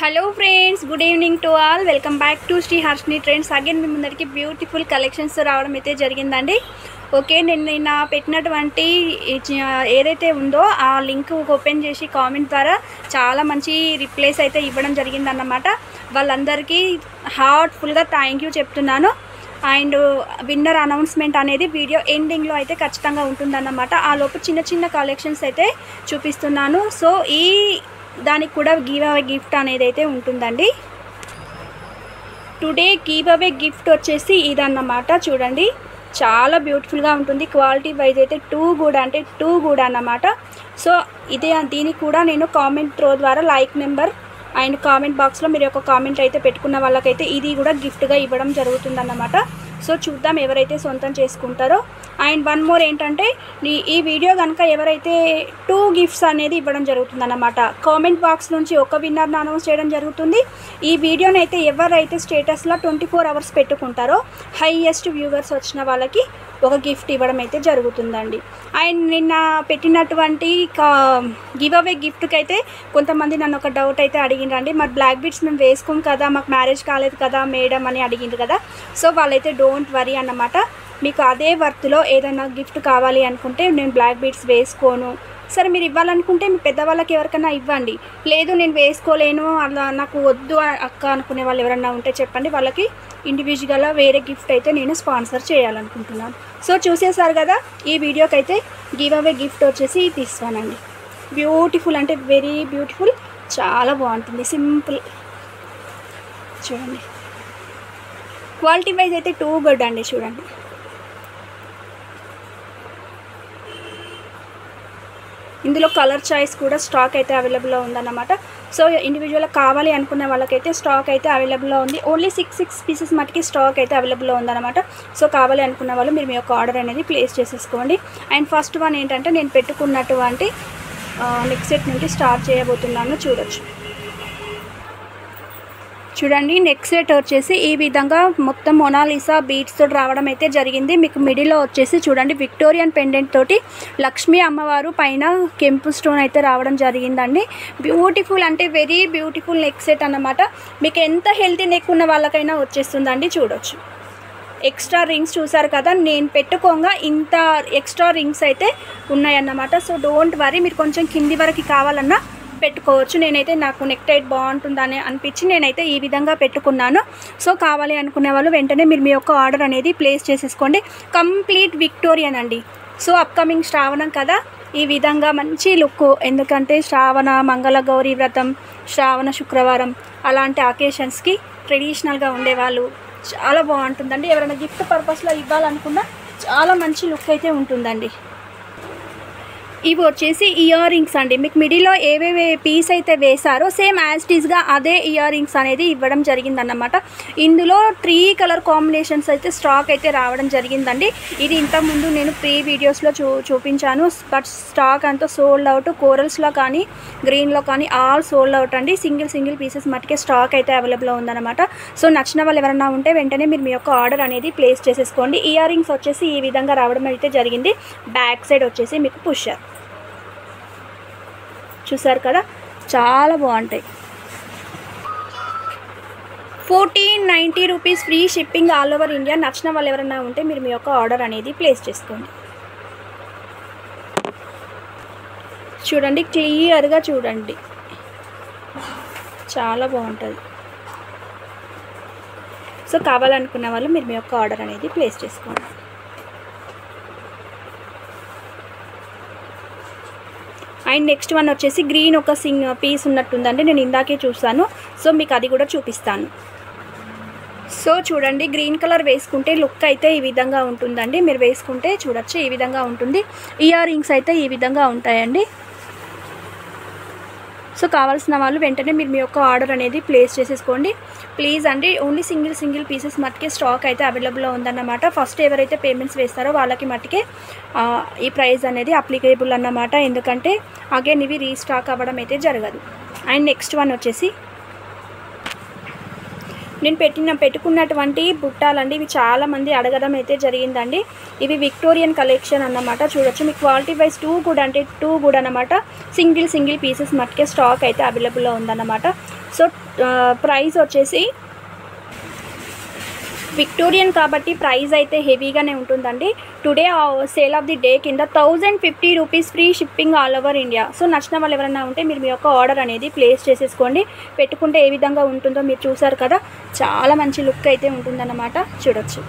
Hello friends, good evening to all. Welcome back to Sri Harshini trends. Again మీ ముందరికి beautiful collections రావడం అయితే జరిగిందండి. ఓకే, నేను నిన్న పెట్టినటువంటి ఏదైతే ఉందో ఆ లింక్ ఓపెన్ చేసి కామెంట్ ద్వారా చాలా మంచి రిప్లైస్ అయితే ఇవ్వడం జరిగిందన్నమాట. వాళ్ళందరికీ హార్ట్ఫుల్గా థ్యాంక్ యూ చెప్తున్నాను. అండ్ విన్నర్ అనౌన్స్మెంట్ అనేది వీడియో ఎండింగ్లో అయితే ఖచ్చితంగా ఉంటుందన్నమాట. ఆ లోపు చిన్న చిన్న కలెక్షన్స్ అయితే చూపిస్తున్నాను. సో ఈ దానికి కూడా గివ్ అవే గిఫ్ట్ అనేది అయితే ఉంటుందండి. టుడే గివ్ అవే గిఫ్ట్ వచ్చేసి ఇదన్నమాట. చూడండి, చాలా బ్యూటిఫుల్గా ఉంటుంది. క్వాలిటీ వైజ్ అయితే టూ గుడ్ అన్నమాట. సో దీనికి కూడా నేను కామెంట్ త్రో ద్వారా లైక్ నెంబర్ అండ్ కామెంట్ బాక్స్లో మీరు ఒక కామెంట్ అయితే పెట్టుకున్న వాళ్ళకైతే ఇది కూడా గిఫ్ట్గా ఇవ్వడం జరుగుతుందన్నమాట. సో చూద్దాం ఎవరైతే సొంతం చేసుకుంటారో. అండ్ వన్ మోర్ ఏంటంటే, ఈ వీడియో కనుక ఎవరైతే 2 గిఫ్ట్స్ అనేది ఇవ్వడం జరుగుతుందన్నమాట. కామెంట్ బాక్స్ నుంచి ఒక విన్నర్ని అనౌన్స్ చేయడం జరుగుతుంది. ఈ వీడియోని అయితే ఎవరైతే స్టేటస్లో 24 అవర్స్ పెట్టుకుంటారో హైయెస్ట్ వ్యూవర్స్ వచ్చిన వాళ్ళకి ఒక గిఫ్ట్ ఇవ్వడం అయితే జరుగుతుందండి. అండ్ నిన్న పెట్టినటువంటి గివ్ అవే గిఫ్ట్కి అయితే కొంతమంది నన్ను ఒక డౌట్ అయితే అడిగిండ్రండి. మరి బ్లాక్ బీడ్స్ మేము వేసుకోం కదా, మాకు మ్యారేజ్ కాలేదు కదా మేడం అని అడిగిండ్రు కదా. సో వాళ్ళైతే డోంట్ వరీ అన్నమాట. మీకు అదే వర్త్లో ఏదైనా గిఫ్ట్ కావాలి అనుకుంటే నేను బ్లాక్ బీడ్స్ వేసుకోను, సరే మీరు ఇవ్వాలనుకుంటే మీ పెద్దవాళ్ళకి ఎవరికైనా ఇవ్వండి, లేదు నేను వేసుకోలేను అలా నాకు వద్దు అక్క అనుకునే వాళ్ళు ఎవరన్నా ఉంటే చెప్పండి, వాళ్ళకి ఇండివిజువల్గా వేరే గిఫ్ట్ అయితే నేను స్పాన్సర్ చేయాలనుకుంటున్నాను. సో చూసేసారు కదా, ఈ వీడియోకి అయితే గివ్ అవే గిఫ్ట్ వచ్చేసి తీస్తానండి. బ్యూటిఫుల్ అంటే వెరీ బ్యూటిఫుల్, చాలా బాగుంటుంది, సింపుల్. చూడండి, క్వాలిటీ వైజ్ అయితే టూ గుడ్ అండి. చూడండి, ఇందులో కలర్ చాయిస్ కూడా స్టాక్ అయితే అవైలబుల్లో ఉందన్నమాట. సో ఇండివిజువల్గా కావాలి అనుకున్న వాళ్ళకైతే స్టాక్ అయితే అవైలబుల్లో ఉంది. ఓన్లీ 6 పీసెస్ మటుకి స్టాక్ అయితే అవైలబుల్లో ఉందన్నమాట. సో కావాలి అనుకున్న వాళ్ళు మీరు మీ యొక్క ఆర్డర్ అనేది ప్లేస్ చేసేసుకోండి. అండ్ ఫస్ట్ వన్ ఏంటంటే, నేను పెట్టుకున్నటువంటి నెక్ సెట్ నుండి స్టార్ట్ చేయబోతున్నాను. చూడండి, నెక్ సెట్ వచ్చేసి ఈ విధంగా మొత్తం మొనాలిసా బీడ్స్ తోటి రావడం అయితే జరిగింది. మీకు మిడిల్లో వచ్చేసి చూడండి విక్టోరియన్ పెండెంట్ తోటి లక్ష్మీ అమ్మవారు పైన కెంపు స్టోన్ అయితే రావడం జరిగిందండి. బ్యూటిఫుల్ అంటే వెరీ బ్యూటిఫుల్ నెక్ సెట్ అన్నమాట. మీకు ఎంత హెల్తీ నెక్ ఉన్న వాళ్ళకైనా వచ్చేస్తుందండి. చూడొచ్చు, ఎక్స్ట్రా రింగ్స్ చూసారు కదా, నేను పెట్టుకోగా ఇంత ఎక్స్ట్రా రింగ్స్ అయితే ఉన్నాయన్నమాట. సో డోంట్ వరీ, మీరు కొంచెం కింది వరకు కావాలన్నా పెట్టుకోవచ్చు. నేనైతే నాకు నెక్ టైట్ బాగుంటుందని అనిపించి నేనైతే ఈ విధంగా పెట్టుకున్నాను. సో కావాలి అనుకునే వాళ్ళు వెంటనే మీరు మీ యొక్క ఆర్డర్ అనేది ప్లేస్ చేసేసుకోండి. కంప్లీట్ విక్టోరియన్ అండి. సో అప్కమింగ్ శ్రావణం కదా, ఈ విధంగా మంచి లుక్, ఎందుకంటే శ్రావణ మంగళ గౌరీ వ్రతం, శ్రావణ శుక్రవారం అలాంటి అకేషన్స్కి ట్రెడిషనల్గా ఉండేవాళ్ళు చాలా బాగుంటుందండి. ఎవరైనా గిఫ్ట్ పర్పస్లో ఇవ్వాలనుకున్నా చాలా మంచి లుక్ అయితే ఉంటుందండి. ఇవి వచ్చేసి ఇయర్ రింగ్స్ అండి. మీకు మిడిల్లో ఏవేవి పీస్ అయితే వేశారో సేమ్ యాజ్ టీజ్గా అదే ఇయర్ రింగ్స్ అనేది ఇవ్వడం జరిగిందన్నమాట. ఇందులో 3 కలర్ కాంబినేషన్స్ అయితే స్టాక్ అయితే రావడం జరిగిందండి. ఇది ఇంతకుముందు నేను ప్రీ వీడియోస్లో చూపించాను, బట్ స్టాక్ అంతా సోల్డ్ అవుట్. కోరల్స్లో కానీ గ్రీన్లో కానీ ఆల్ సోల్డ్ అవుట్ అండి. సింగిల్ పీసెస్ మటుకే స్టాక్ అయితే అవైలబుల్లో ఉందన్నమాట. సో నచ్చిన వాళ్ళు ఎవరైనా ఉంటే వెంటనే మీరు మీ యొక్క ఆర్డర్ అనేది ప్లేస్ చేసేసుకోండి. ఇయర్ రింగ్స్ వచ్చేసి ఈ విధంగా రావడం అయితే జరిగింది. బ్యాక్ సైడ్ వచ్చేసి మీకు పుషర్ చూసారు కదా, చాలా బాగుంటాయి. 1490 rupees free shipping all over India. నచ్చిన వాళ్ళు ఎవరైనా ఉంటే మీరు మీ యొక్క ఆర్డర్ అనేది ప్లేస్ చేసుకోండి. చూడండి, క్లియర్గా చూడండి, చాలా బాగుంటుంది. సో కావాలనుకున్న వాళ్ళు మీరు మీ యొక్క ఆర్డర్ అనేది ప్లేస్ చేసుకోండి. అండ్ నెక్స్ట్ వన్ వచ్చేసి గ్రీన్ ఒక పీస్ ఉన్నట్టుందండి, నేను ఇందాకే చూసాను. సో మీకు అది కూడా చూపిస్తాను. సో చూడండి, గ్రీన్ కలర్ వేసుకుంటే లుక్ అయితే ఈ విధంగా ఉంటుందండి. మీరు వేసుకుంటే చూడొచ్చు, ఈ విధంగా ఉంటుంది. ఇయర్ రింగ్స్ అయితే ఈ విధంగా ఉంటాయండి. సో కావాల్సిన వాళ్ళు వెంటనే మీరు మీ యొక్క ఆర్డర్ అనేది ప్లేస్ చేసేసుకోండి ప్లీజ్ అండి. ఓన్లీ సింగిల్ పీసెస్ మట్టుకే స్టాక్ అయితే అవైలబుల్లో ఉందన్నమాట. ఫస్ట్ ఎవరైతే పేమెంట్స్ వేస్తారో వాళ్ళకి మట్టుకే ఈ ప్రైస్ అనేది అప్లికేబుల్ అన్నమాట, ఎందుకంటే అగైన్ ఇవి రీస్టాక్ అవ్వడం అయితే జరగదు. అండ్ నెక్స్ట్ వన్ వచ్చేసి నేను పెట్టుకున్నటువంటి బుట్టాలండి. ఇవి చాలా మంది అడగడం అయితే జరిగిందండి. ఇవి విక్టోరియన్ కలెక్షన్ అన్నమాట. చూడొచ్చు, మీ క్వాలిటీ వైజ్ టూ గుడ్ అన్నమాట. సింగిల్ పీసెస్ మట్టుకే స్టాక్ అయితే అవైలబుల్లో ఉందన్నమాట. సో ప్రైస్ వచ్చేసి విక్టోరియన్ కాబట్టి ప్రైస్ అయితే హెవీగానే ఉంటుందండి. Today sale of the day కింద 1050 rupees free shipping all over India. So నచ్చిన వాళ్ళు ఎవరైనా ఉంటే మీరు మీ యొక్క ఆర్డర్ అనేది ప్లేస్ చేసేసుకోండి. పెట్టుకుంటే ఏ విధంగా ఉంటుందో మీరు చూసారు కదా, చాలా మంచి లుక్ అయితే ఉంటుందన్నమాట, చూడొచ్చు.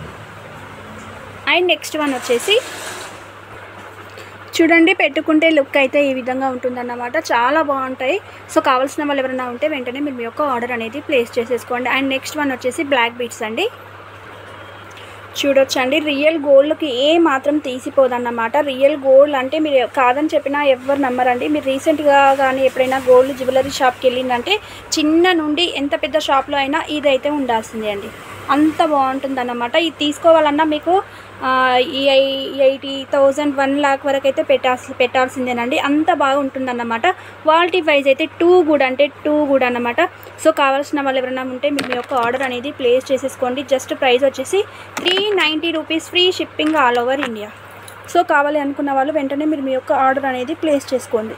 అండ్ నెక్స్ట్ వన్ వచ్చేసి చూడండి, పెట్టుకుంటే లుక్ అయితే ఈ విధంగా ఉంటుందన్నమాట, చాలా బాగుంటాయి. సో కావాల్సిన వాళ్ళు ఎవరైనా ఉంటే వెంటనే మీరు మీ యొక్క ఆర్డర్ అనేది ప్లేస్ చేసేసుకోండి. అండ్ నెక్స్ట్ వన్ వచ్చేసి బ్లాక్ బీడ్స్ అండి. చూడొచ్చండి, రియల్ గోల్డ్కి ఏ మాత్రం తీసిపోదన్నమాట. రియల్ గోల్డ్ అంటే మీరు కాదని చెప్పినా ఎవరు నమ్మరండి. మీరు రీసెంట్గా కానీ ఎప్పుడైనా గోల్డ్ జ్యువెలరీ షాప్కి వెళ్ళిందంటే చిన్న నుండి ఎంత పెద్ద షాప్లో అయినా ఇదైతే ఉండాల్సిందే అండి, అంత బాగుంటుందన్నమాట. ఇది తీసుకోవాలన్నా మీకు 80,000 1 lakh వరకు అయితే పెట్టాల్సిందేనండి, అంత బాగా ఉంటుందన్నమాట. క్వాలిటీ వైజ్ అయితే టూ గుడ్ అన్నమాట. సో కావాల్సిన వాళ్ళు ఎవరైనా ఉంటే మీరు మీ యొక్క ఆర్డర్ అనేది ప్లేస్ చేసేసుకోండి. జస్ట్ ప్రైస్ వచ్చేసి 390 rupees free shipping all over India. So కావాలి అనుకున్న వాళ్ళు వెంటనే మీరు మీ యొక్క ఆర్డర్ అనేది ప్లేస్ చేసుకోండి.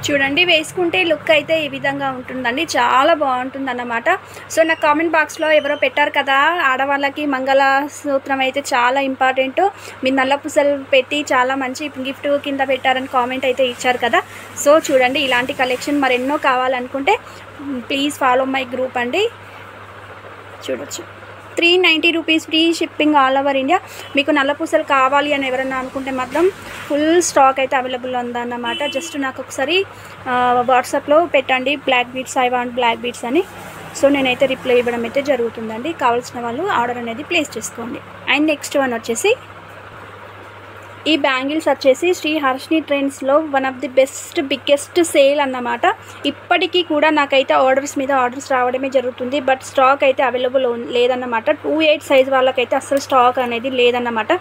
చూడండి, వేసుకుంటే లుక్ అయితే ఈ విధంగా ఉంటుందండి, చాలా బాగుంటుంది అన్నమాట. సో నాకు కామెంట్ బాక్స్లో ఎవరో పెట్టారు కదా, ఆడవాళ్ళకి మంగళసూత్రం అయితే చాలా ఇంపార్టెంట్, మీరు నల్ల పూసలు పెట్టి చాలా మంచి గిఫ్ట్ కింద పెట్టారని కామెంట్ అయితే ఇచ్చారు కదా. సో చూడండి, ఇలాంటి కలెక్షన్ మరెన్నో కావాలనుకుంటే ప్లీజ్ ఫాలో మై గ్రూప్ అండి. చూడొచ్చు, 390 rupees free shipping all over India. మీకు నల్ల పూసలు కావాలి అని ఎవరన్నా అనుకుంటే మాత్రం ఫుల్ స్టాక్ అయితే అవైలబుల్ ఉందన్నమాట. జస్ట్ నాకు ఒకసారి వాట్సాప్లో పెట్టండి black beads, I want black beads అని. సో నేనైతే రిప్లై ఇవ్వడం అయితే జరుగుతుందండి. కావాల్సిన వాళ్ళు ఆర్డర్ అనేది ప్లేస్ చేసుకోండి. అండ్ నెక్స్ట్ వన్ వచ్చేసి ఈ బ్యాంగిల్స్ వచ్చేసి శ్రీ హర్షిని ట్రెండ్స్లో one of the biggest sale అన్నమాట. ఇప్పటికీ కూడా నాకైతే ఆర్డర్స్ మీద ఆర్డర్స్ రావడమే జరుగుతుంది, బట్ స్టాక్ అయితే అవైలబుల్ లేదన్నమాట. 28 సైజ్ వాళ్ళకైతే అస్సలు స్టాక్ అనేది లేదన్నమాట.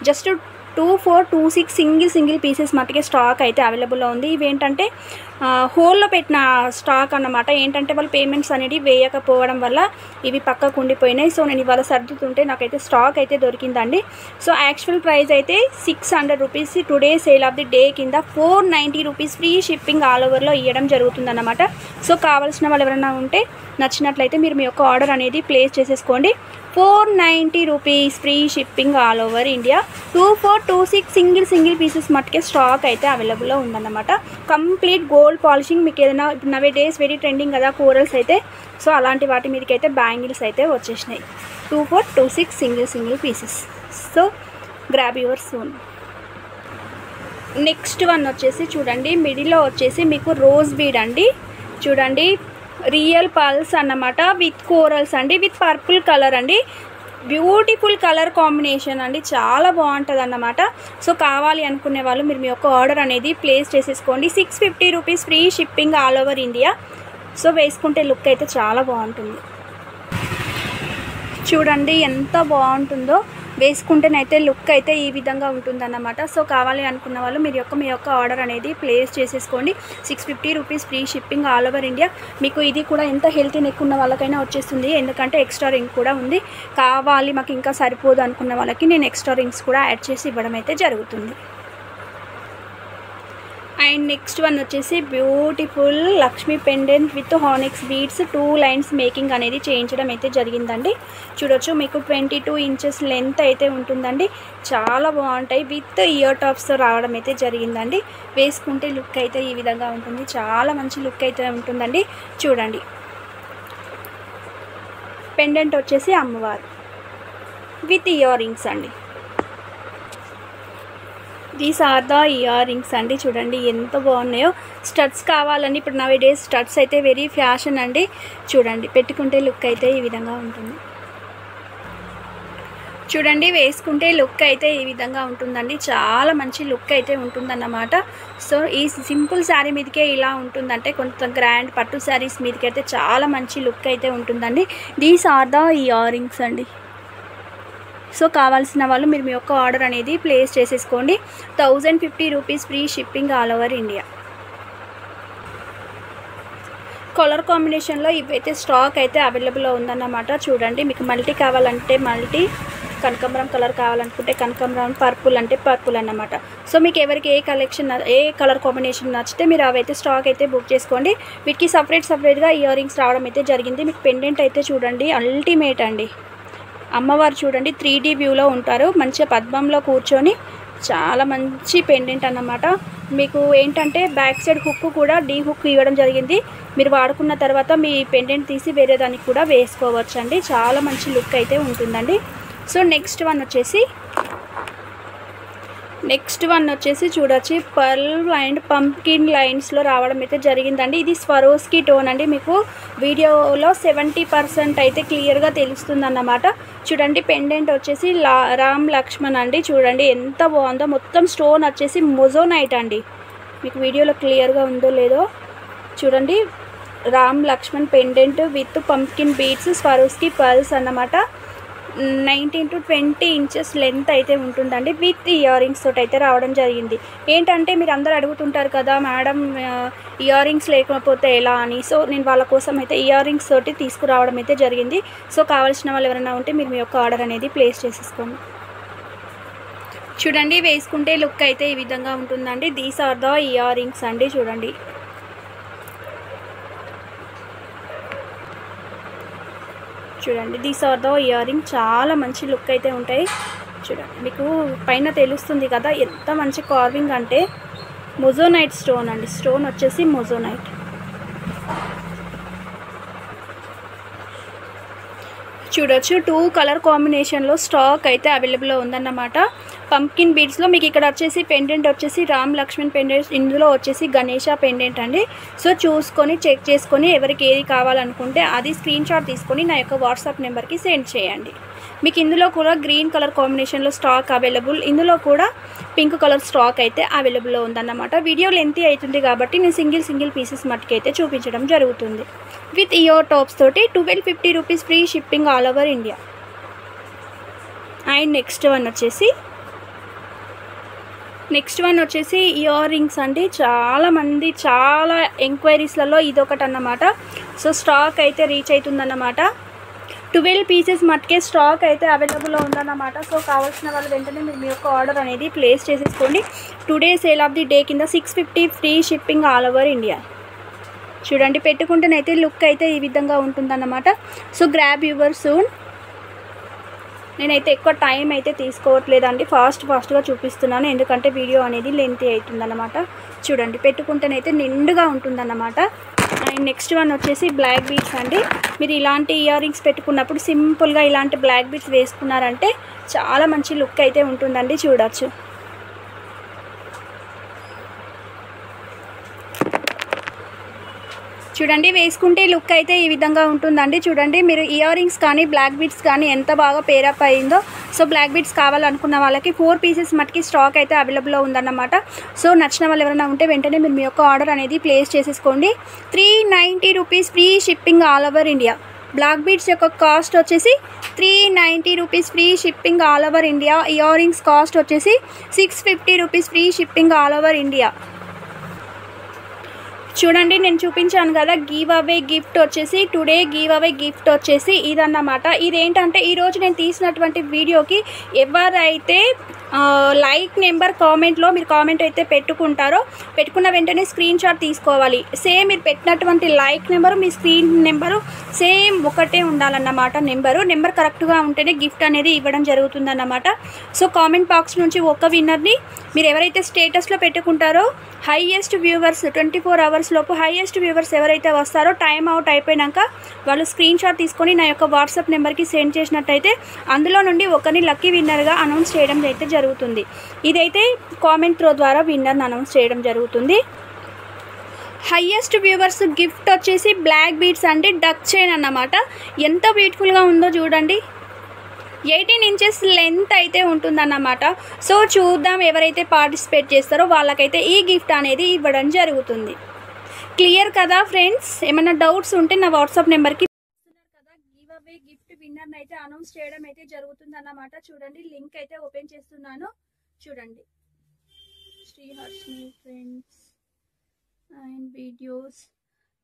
జస్ట్ 2426 సింగిల్ పీసెస్ మట్టుకే స్టాక్ అయితే అవైలబుల్లో ఉంది. ఇవేంటంటే హోల్లో పెట్టిన స్టాక్ అన్నమాట. ఏంటంటే వాళ్ళు పేమెంట్స్ అనేది వేయకపోవడం వల్ల ఇవి పక్కకు ఉండిపోయినాయి. సో నేను ఇవాళ సర్దుతుంటే నాకైతే స్టాక్ అయితే దొరికిందండి. సో యాక్చువల్ ప్రైస్ అయితే 600 rupees, today sale of the day కింద 490 రూపీస్ ఫ్రీ షిప్పింగ్ ఆల్ ఓవర్లో ఇవ్వడం జరుగుతుందన్నమాట. సో కావాల్సిన వాళ్ళు ఎవరైనా ఉంటే నచ్చినట్లయితే మీరు మీ యొక్క ఆర్డర్ అనేది ప్లేస్ చేసేసుకోండి. 490 rupees free shipping all over India. 2426 single pieces మట్టుకే స్టాక్ అయితే అవైలబుల్లో ఉందన్నమాట. Complete gold polishing. మీకు ఏదైనా నవే డేస్ వెరీ ట్రెండింగ్ కదా కోరల్స్ అయితే, సో అలాంటి వాటి మీదకైతే బ్యాంగిల్స్ అయితే వచ్చేసినాయి. 2426 single pieces. So grab your soon. Next one వచ్చేసి చూడండి, మిడిల్లో వచ్చేసి మీకు రోజ్ బీడ్ అండి. చూడండి, రియల్ పల్స్ అన్నమాట, విత్ కోరల్స్ అండి, విత్ పర్పుల్ కలర్ అండి. బ్యూటిఫుల్ కలర్ కాంబినేషన్ అండి, చాలా బాగుంటుంది అన్నమాట. సో కావాలి అనుకునే వాళ్ళు మీరు మీ యొక్క ఆర్డర్ అనేది ప్లేస్ చేసేసుకోండి. 650 rupees free shipping all over India. So వేసుకుంటే లుక్ అయితే చాలా బాగుంటుంది. చూడండి ఎంత బాగుంటుందో, వేసుకుంటేనైతే లుక్ అయితే ఈ విధంగా ఉంటుందన్నమాట. సో కావాలి అనుకున్న వాళ్ళు మీ యొక్క ఆర్డర్ అనేది ప్లేస్ చేసేసుకోండి. 650 rupees free shipping all over India. మీకు ఇది కూడా ఎంత హెల్తీ నెక్ ఉన్న వాళ్ళకైనా వచ్చేస్తుంది, ఎందుకంటే ఎక్స్ట్రా రింగ్ కూడా ఉంది. కావాలి మాకు ఇంకా సరిపోదు అనుకున్న వాళ్ళకి నేను ఎక్స్ట్రా రింగ్స్ కూడా యాడ్ చేసి ఇవ్వడం అయితే జరుగుతుంది. అండ్ నెక్స్ట్ వన్ వచ్చేసి beautiful Lakshmi pendant with హానిక్స్ beads 2 lines making అనేది చేయించడం అయితే జరిగిందండి. చూడొచ్చు, మీకు 22 ఇంచెస్ లెంత్ అయితే ఉంటుందండి, చాలా బాగుంటాయి. విత్ ఇయర్ టాప్స్తో రావడం అయితే జరిగిందండి. వేసుకుంటే లుక్ అయితే ఈ విధంగా ఉంటుంది, చాలా మంచి లుక్ అయితే ఉంటుందండి. చూడండి, పెండెంట్ వచ్చేసి అమ్మవారు విత్ ఇయర్ రింగ్స్ అండి. These are the ear rings అండి. చూడండి ఎంత బాగున్నాయో. స్టడ్స్ కావాలండి, ఇప్పుడు నవే డేస్ స్టడ్స్ అయితే వెరీ ఫ్యాషన్ అండి. చూడండి, పెట్టుకుంటే లుక్ అయితే ఈ విధంగా ఉంటుంది. చూడండి, వేసుకుంటే లుక్ అయితే ఈ విధంగా ఉంటుందండి, చాలా మంచి లుక్ అయితే ఉంటుందన్నమాట. సో ఈ సింపుల్ శారీ మీదకే ఇలా ఉంటుందంటే కొంత గ్రాండ్ పట్టు శారీస్ మీదకి అయితే చాలా మంచి లుక్ అయితే ఉంటుందండి. These are the ear rings అండి. సో కావాల్సిన వాళ్ళు మీరు మీ యొక్క ఆర్డర్ అనేది ప్లేస్ చేసేసుకోండి. 1050 rupees free shipping all over India. Colour కాంబినేషన్లో ఇవైతే స్టాక్ అయితే అవైలబుల్లో ఉందన్నమాట. చూడండి, మీకు మల్టీ కావాలంటే మల్టీ, కనకాంబరం కలర్ కావాలనుకుంటే కనకాంబరం, పర్పుల్ అంటే పర్పుల్ అన్నమాట. సో మీకు ఎవరికి ఏ కలర్ కాంబినేషన్ నచ్చితే మీరు అవైతే స్టాక్ అయితే బుక్ చేసుకోండి. వీటికి సపరేట్గా ఇయర్ రింగ్స్ రావడం అయితే జరిగింది. మీకు పెండెంట్ అయితే చూడండి అల్టిమేట్ అండి. అమ్మవారు చూడండి 3D వ్యూలో ఉంటారు, మంచిగా పద్మంలో కూర్చొని, చాలా మంచి పెండెంట్ అన్నమాట. మీకు ఏంటంటే బ్యాక్ సైడ్ హుక్ కూడా డీ హుక్ ఇవ్వడం జరిగింది. మీరు వాడుకున్న తర్వాత మీ పెండెంట్ తీసి వేరే దానికి కూడా వేసుకోవచ్చు అండి. చాలా మంచి లుక్ అయితే ఉంటుందండి. సో నెక్స్ట్ వన్ వచ్చేసి చూడొచ్చు, పర్ల్ అండ్ పంకిన్ లైన్స్లో రావడం అయితే జరిగిందండి. ఇది స్వరోస్కి టోన్ అండి. మీకు వీడియోలో 70% అయితే క్లియర్గా తెలుస్తుంది అన్నమాట. చూడండి పెండెంట్ వచ్చేసి రామ్ లక్ష్మణ్ అండి. చూడండి ఎంత బాగుందో. మొత్తం స్టోన్ వచ్చేసి మొజోనైట్ అండి. మీకు వీడియోలో క్లియర్గా ఉందో లేదో చూడండి. Ram Lakshman pendant with pumpkin beads, Swarovski pearls అన్నమాట. 19 to 20 ఇంచెస్ లెంత్ అయితే ఉంటుందండి. విత్ ఇయర్ రింగ్స్ తోటి అయితే రావడం జరిగింది. ఏంటంటే మీరు అందరూ అడుగుతుంటారు కదా మేడం ఇయర్ రింగ్స్ లేకపోతే ఎలా అని. సో నేను వాళ్ళ కోసం అయితే ఇయర్ రింగ్స్ తోటి తీసుకురావడం అయితే జరిగింది. సో కావాల్సిన వాళ్ళు ఎవరైనా ఉంటే మీరు మీ యొక్క ఆర్డర్ అనేది ప్లేస్ చేసేసుకోండి. చూడండి వేసుకుంటే లుక్ అయితే ఈ విధంగా ఉంటుందండి. These are the ear rings అండి. చూడండి these are the ear ring. చాలా మంచి లుక్ అయితే ఉంటాయి. చూడండి మీకు పైన తెలుస్తుంది కదా ఎంత మంచి కార్వింగ్ అంటే మొజోనైట్ స్టోన్ అండి. స్టోన్ వచ్చేసి మొజోనైట్. చూడొచ్చు 2 కలర్ కాంబినేషన్లో స్టాక్ అయితే అవైలబుల్లో ఉందన్నమాట. పంకిన్ బీడ్స్లో మీకు ఇక్కడ వచ్చేసి పెండెంట్ వచ్చేసి రామ్ లక్ష్మణ్ పెండెంట్, ఇందులో వచ్చేసి గణేష పెండెంట్ అండి. సో చూసుకొని చెక్ చేసుకొని ఎవరికి ఏది కావాలనుకుంటే అది స్క్రీన్ షాట్ తీసుకొని నా యొక్క వాట్సాప్ నెంబర్కి సెండ్ చేయండి. మీకు ఇందులో కూడా గ్రీన్ కలర్ కాంబినేషన్లో స్టాక్ అవైలబుల్, ఇందులో కూడా పింక్ కలర్ స్టాక్ అయితే అవైలబుల్లో ఉందన్నమాట. వీడియో లెంతీ అవుతుంది కాబట్టి నేను సింగిల్ పీసెస్ మట్టుకైతే చూపించడం జరుగుతుంది. విత్ ఇయర్ టాప్స్ తోటి 1250 rupees free shipping all over India. And next one వచ్చేసి ఇయర్ రింగ్స్ అండి. చాలా ఎంక్వైరీస్లలో ఇదొకటి అన్నమాట. సో స్టాక్ అయితే రీచ్ అవుతుందన్నమాట. 12 పీసెస్ మట్టుకే స్టాక్ అయితే అవైలబుల్లో ఉందన్నమాట. సో కావాల్సిన వాళ్ళు వెంటనే మీరు మీ యొక్క ఆర్డర్ అనేది ప్లేస్ చేసేసుకోండి. Today sale of the day కింద 650 free shipping all over India. చూడండి పెట్టుకుంటేనైతే లుక్ అయితే ఈ విధంగా ఉంటుందన్నమాట. So grab your soon. నేనైతే ఎక్కువ టైం అయితే తీసుకోవట్లేదండి, ఫాస్ట్గా చూపిస్తున్నాను ఎందుకంటే వీడియో అనేది లెంతీ అవుతుందన్నమాట. చూడండి పెట్టుకుంటేనైతే నిండుగా ఉంటుందన్నమాట. అండ్ నెక్స్ట్ వన్ వచ్చేసి బ్లాక్ బీడ్స్ అండి. మీరు ఇలాంటి ఇయర్ రింగ్స్ పెట్టుకున్నప్పుడు సింపుల్గా ఇలాంటి బ్లాక్ బీడ్స్ వేసుకున్నారంటే చాలా మంచి లుక్ అయితే ఉంటుందండి. చూడొచ్చు చూడండి వేసుకుంటే లుక్ అయితే ఈ విధంగా ఉంటుందండి. చూడండి మీరు ఇయర్ రింగ్స్ కానీ బ్లాక్ బీడ్స్ కానీ ఎంత బాగా పేరప్ అయిందో. సో బ్లాక్ బీడ్స్ కావాలనుకున్న వాళ్ళకి 4 పీసెస్ మటుకి స్టాక్ అయితే అవైలబుల్లో ఉందన్నమాట. సో నచ్చిన వాళ్ళు ఎవరైనా ఉంటే వెంటనే మీరు మీ యొక్క ఆర్డర్ అనేది ప్లేస్ చేసేసుకోండి. 390 rupees free shipping all over India. Black beads యొక్క కాస్ట్ వచ్చేసి 390 rupees free shipping all over India. Ear rings cost వచ్చేసి 650 rupees free shipping all over India. చూడండి నేను చూపించాను కదా గివ్ అవే గిఫ్ట్ వచ్చేసి, టుడే గివ్ అవే గిఫ్ట్ వచ్చేసి ఇదన్నమాట. ఇదేంటంటే ఈరోజు నేను తీసినటువంటి వీడియోకి ఎవరైతే లైక్ నెంబర్ కామెంట్లో మీరు కామెంట్ అయితే పెట్టుకుంటారో, పెట్టుకున్న వెంటనే స్క్రీన్ షాట్ తీసుకోవాలి. సేమ్ మీరు పెట్టినటువంటి లైక్ నెంబరు మీ స్క్రీన్ నెంబరు సేమ్ ఒకటే ఉండాలన్నమాట. నెంబర్ కరెక్ట్గా ఉంటేనే గిఫ్ట్ అనేది ఇవ్వడం జరుగుతుందన్నమాట. సో కామెంట్ బాక్స్ నుంచి ఒక విన్నర్ని మీరు ఎవరైతే స్టేటస్లో పెట్టుకుంటారో హైయెస్ట్ వ్యూవర్స్ 24 అవర్స్ లోపు హైయెస్ట్ వ్యూవర్స్ ఎవరైతే వస్తారో టైం అవుట్ అయిపోయినాక వాళ్ళు స్క్రీన్ షాట్ తీసుకొని నా యొక్క వాట్సాప్ నెంబర్కి సెండ్ చేసినట్టయితే అందులో నుండి ఒకరిని లక్కీ విన్నర్గా అనౌన్స్ చేయడం అయితే జరుగుతుంది. ఇదైతే కామెంట్ త్రో ద్వారా విన్నర్ని అనౌన్స్ చేయడం జరుగుతుంది. హైయెస్ట్ వ్యూవర్స్ గిఫ్ట్ వచ్చేసి బ్లాక్ బీడ్స్ అంటే డక్ చైన్ అన్నమాట. ఎంత బ్యూటిఫుల్గా ఉందో చూడండి. 18 ఇంచెస్ లెంత్ అయితే ఉంటుందన్నమాట. సో చూద్దాం ఎవరైతే పార్టిసిపేట్ చేస్తారో వాళ్ళకైతే ఈ గిఫ్ట్ అనేది ఇవ్వడం జరుగుతుంది. క్లియర్ కదా ఫ్రెండ్స్? ఏమైనా డౌట్స్ ఉంటే నా వాట్సాప్ నెంబర్కి కదా గివ్ అవే గిఫ్ట్ విన్నర్ని అయితే అనౌన్స్ చేయడం అయితే జరుగుతుందన్నమాట. చూడండి లింక్ అయితే ఓపెన్ చేస్తున్నాను. చూడండి శ్రీహర్షిని ఫ్రెండ్స్ అండ్ వీడియోస్.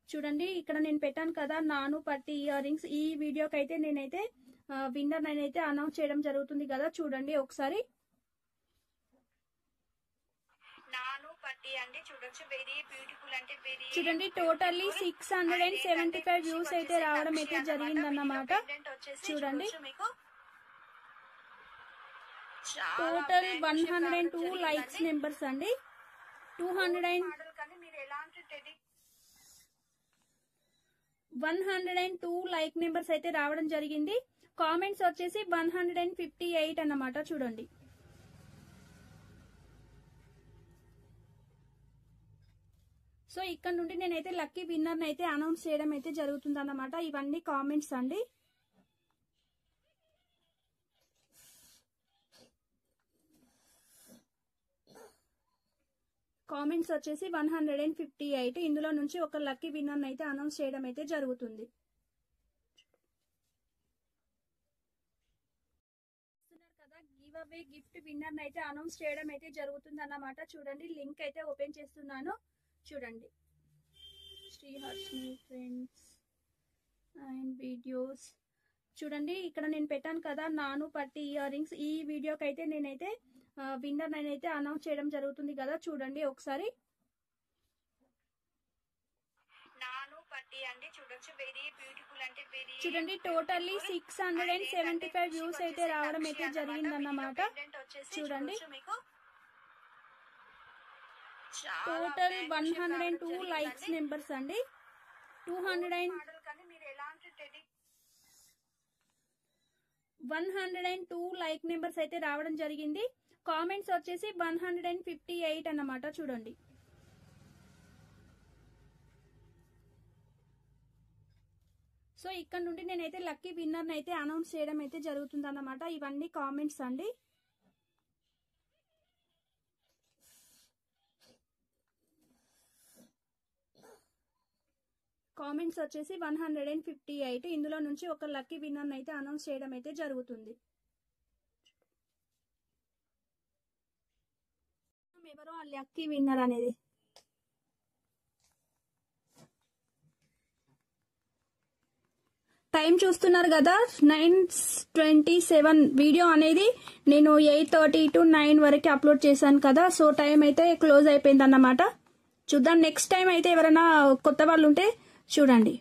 చూడండి ఇక్కడ నేను పెట్టాను కదా నాను పట్టి ఇయర్ రింగ్స్. ఈ వీడియోకి అయితే నేనైతే విన్నర్ నేనైతే అనౌన్స్ చేయడం జరుగుతుంది కదా, చూడండి ఒకసారి. చూడండి టోటల్లీ 675 వ్యూస్ అయితే రావడం అయితే జరిగిందన్నమాట. చూడండి టోటల్ 102 లైక్స్ నెంబర్స్ అండి. 102 లైక్ నెంబర్స్ అయితే రావడం జరిగింది. కామెంట్స్ వచ్చేసి 158 అన్నమాట. చూడండి సో ఇక్కడ నుండి నేనైతే లక్కీ విన్నర్ అయితే అనౌన్స్ చేయడం అయితే జరుగుతుంది అన్నమాట. ఇవన్నీ కామెంట్స్ అండి. కామెంట్స్ వచ్చేసి 158. ఇందులో నుంచి ఒక లక్కీ విన్నర్ అయితే అనౌన్స్ చేయడం అయితే జరుగుతుంది. కదా గివ్ అవే గిఫ్ట్ విన్నర్ అయితే అనౌన్స్ చేయడం అయితే జరుగుతుంది అన్నమాట. చూడండి లింక్ అయితే ఓపెన్ చేస్తున్నాను. చూడండి శ్రీహర్షిని ఫ్రెండ్స్ అండ్ వీడియోస్. చూడండి ఇక్కడ నేను పెట్టాను కదా నాను పట్టి ఇయర్ రింగ్స్. ఈ వీడియోకి అయితే నేనైతే విన్నర్ నేనైతే అనౌన్స్ చేయడం జరుగుతుంది కదా, చూడండి ఒకసారి. చూడండి టోటల్లీ 675 వ్యూస్ అయితే రావడం అయితే జరిగిందన్నమాట. చూడండి టోటల్ 102 లైక్స్ నెంబర్స్ అండి. 102 లైక్ నెంబర్స్ అయితే రావడం జరిగింది. కామెంట్స్ వచ్చేసి 158 అన్నమాట. చూడండి సో ఇక్కడ నుండి నేనైతే లక్కీ విన్నర్ అయితే అనౌన్స్ చేయడం అయితే జరుగుతుంది అన్నమాట. ఇవన్నీ కామెంట్స్ అండి. కామెంట్స్ వచ్చేసి 158. ఇందులో నుంచి ఒక లక్కీ విన్నర్ అయితే అనౌన్స్ చేయడం అయితే జరుగుతుంది. ఎవరో ఆ లక్కీ విన్నర్ అనేది టైం చూస్తున్నారు కదా 9:27. వీడియో అనేది నేను 8:30 to 9 వరకు అప్లోడ్ చేశాను కదా. సో టైం అయితే క్లోజ్ అయిపోయింది అన్నమాట. చూద్దాం నెక్స్ట్ టైం అయితే ఎవరైనా కొత్త వాళ్ళు ఉంటే చూడండి.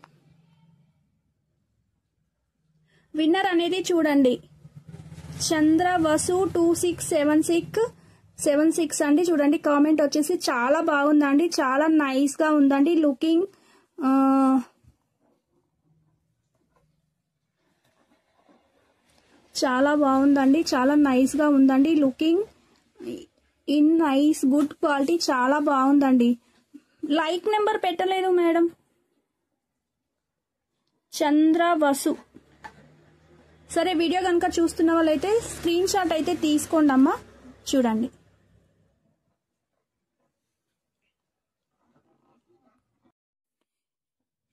విన్నర్ అనేది చూడండి చంద్రవసు 2676 అండి. చూడండి కామెంట్ వచ్చేసి చాలా బాగుందండి, చాలా నైస్ గా ఉందండి. లుకింగ్ చాలా బాగుందండి, చాలా నైస్ గా ఉందండి. Looking in nice good quality చాలా బాగుందండి. లైక్ నెంబర్ పెట్టలేదు మేడం. చంద్రవసు సరే వీడియో కనుక చూస్తున్న వాళ్ళైతే స్క్రీన్ షాట్ అయితే తీసుకోండి అమ్మా. చూడండి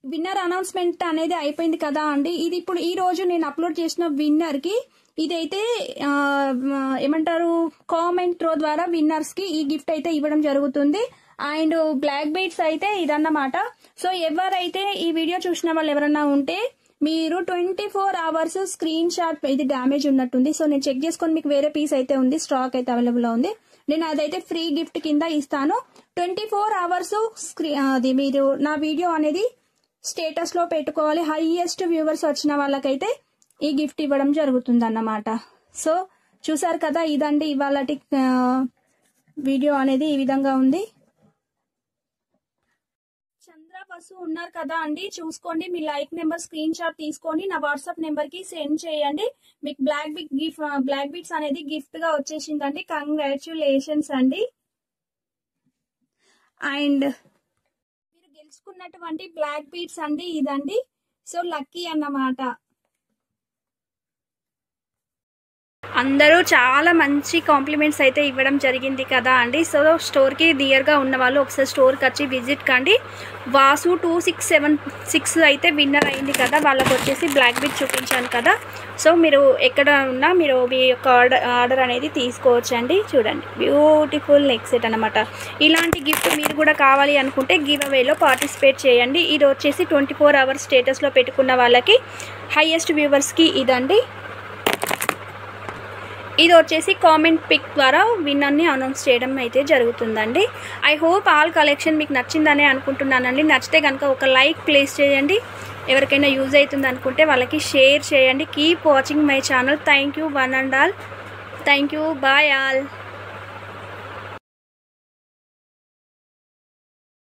విన్నర్ అనౌన్స్మెంట్ అనేది అయిపోయింది కదా అండి. ఇది ఇప్పుడు ఈ రోజు నేను అప్లోడ్ చేసిన విన్నర్ కి ఇదైతే ఏమంటారు కామెంట్ త్రో ద్వారా విన్నర్స్ కి ఈ గిఫ్ట్ అయితే ఇవ్వడం జరుగుతుంది. అండ్ బ్లాక్ బీడ్స్ అయితే ఇదన్నమాట. సో ఎవరైతే ఈ వీడియో చూసిన వాళ్ళు ఎవరన్నా ఉంటే మీరు 24 hours స్క్రీన్ షాట్, ఇది డ్యామేజ్ ఉన్నట్టుంది సో నేను చెక్ చేసుకొని మీకు వేరే పీస్ అయితే ఉంది, స్టాక్ అయితే అవైలబుల్ ఉంది. నేను అదైతే ఫ్రీ గిఫ్ట్ కింద ఇస్తాను. 24 hours అది మీరు నా వీడియో అనేది స్టేటస్ లో పెట్టుకోవాలి. హైయెస్ట్ వ్యూవర్స్ వచ్చిన వాళ్ళకైతే ఈ గిఫ్ట్ ఇవ్వడం జరుగుతుంది అన్నమాట. సో చూసారు కదా ఇదండి ఇవాళ వీడియో అనేది ఈ విధంగా ఉంది. చంద్రవసు ఉన్నారు కదా అండి, చూసుకోండి. మీ లైక్ నెంబర్ స్క్రీన్ షాట్ తీసుకొని నా వాట్సాప్ నెంబర్ కి సెండ్ చేయండి. మీకు బ్లాక్ బీట్స్ అనేది గిఫ్ట్ గా వచ్చేసిందండి. కంగ్రాచులేషన్స్ అండి. అండ్ మీరు గెలుచుకున్నటువంటి బ్లాక్ బీట్స్ అండి ఇదండి. సో లక్కీ అన్నమాట. అందరూ చాలా మంచి కాంప్లిమెంట్స్ అయితే ఇవ్వడం జరిగింది కదా అండి. సో స్టోర్కి నియర్గా ఉన్న వాళ్ళు ఒకసారి స్టోర్కి వచ్చి విజిట్ కండి. వాసు 2676 అయితే విన్నర్ అయింది కదా, వాళ్ళకి వచ్చేసి బ్లాక్ బీట్ చూపించాను కదా. సో మీరు ఎక్కడ ఉన్నా మీరు మీ యొక్క ఆర్డర్ అనేది తీసుకోవచ్చండి. చూడండి బ్యూటిఫుల్ నెక్ సెట్ అనమాట. ఇలాంటి గిఫ్ట్ మీరు కూడా కావాలి అనుకుంటే గివ్ అవేలో పార్టిసిపేట్ చేయండి. ఇది వచ్చేసి 24 hours స్టేటస్లో పెట్టుకున్న వాళ్ళకి హైయెస్ట్ వ్యూవర్స్కి ఇదండి. ఇది వచ్చేసి కామెంట్ పిక్ ద్వారా విన్నర్ని అనౌన్స్ చేయడం అయితే జరుగుతుందండి. ఐ హోప్ ఆల్ కలెక్షన్ మీకు నచ్చిందనే అనుకుంటున్నానండి. నచ్చితే కనుక ఒక లైక్ ప్లేస్ చేయండి. ఎవరికైనా యూజ్ అవుతుంది అనుకుంటే వాళ్ళకి షేర్ చేయండి. Keep watching my channel. Thank you one and all. Thank you. Bye all.